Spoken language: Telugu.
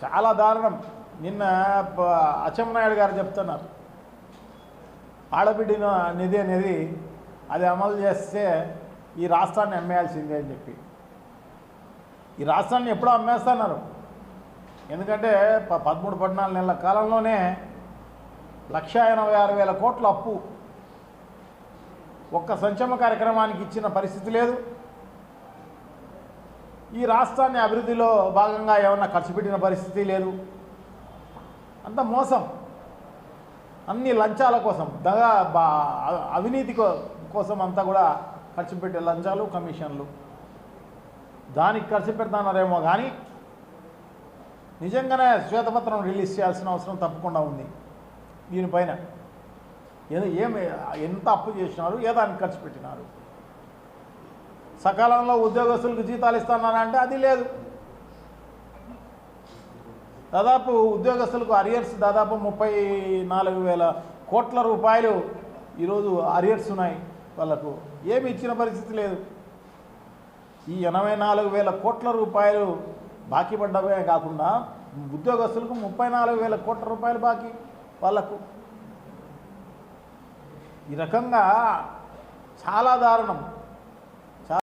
చాలా దారుణం. నిన్న అచ్చెన్నాయుడు గారు చెప్తున్నారు, ఆడబిడ్డ నిధి అనేది అది అమలు చేస్తే ఈ రాష్ట్రాన్ని అమ్మేయాల్సిందే అని చెప్పి. ఈ రాష్ట్రాన్ని ఎప్పుడో అమ్మేస్తున్నారు. ఎందుకంటే 13-14 నెలల కాలంలోనే 1,86,000 కోట్ల అప్పు ఒక్క సంక్షేమ కార్యక్రమానికి ఇచ్చిన పరిస్థితి లేదు. ఈ రాష్ట్రాన్ని అభివృద్ధిలో భాగంగా ఏమన్నా ఖర్చు పెట్టిన పరిస్థితి లేదు. అంత మోసం, అన్ని లంచాల కోసం, అవినీతి కోసం అంతా కూడా ఖర్చు పెట్టే లంచాలు, కమిషన్లు, దానికి ఖర్చు పెడతాన్నారేమో కానీ నిజంగానే శ్వేతపత్రం రిలీజ్ చేయాల్సిన అవసరం తప్పకుండా ఉంది. దీనిపైన ఎంత అప్పు చేసినారు, ఏ దానికి ఖర్చు పెట్టినారు, సకాలంలో ఉద్యోగస్తులకు జీతాలు ఇస్తున్నారంటే అది లేదు. దాదాపు ఉద్యోగస్తులకు అరియర్స్ దాదాపు 34,000 కోట్ల రూపాయలు ఈరోజు అరియర్స్ ఉన్నాయి. వాళ్ళకు ఏమి ఇచ్చిన పరిస్థితి లేదు. ఈ 84,000 కోట్ల రూపాయలు బాకీ పడ్డవే కాకుండా ఉద్యోగస్తులకు 34,000 కోట్ల రూపాయలు బాకీ వాళ్ళకు. ఈ రకంగా చాలా దారుణం.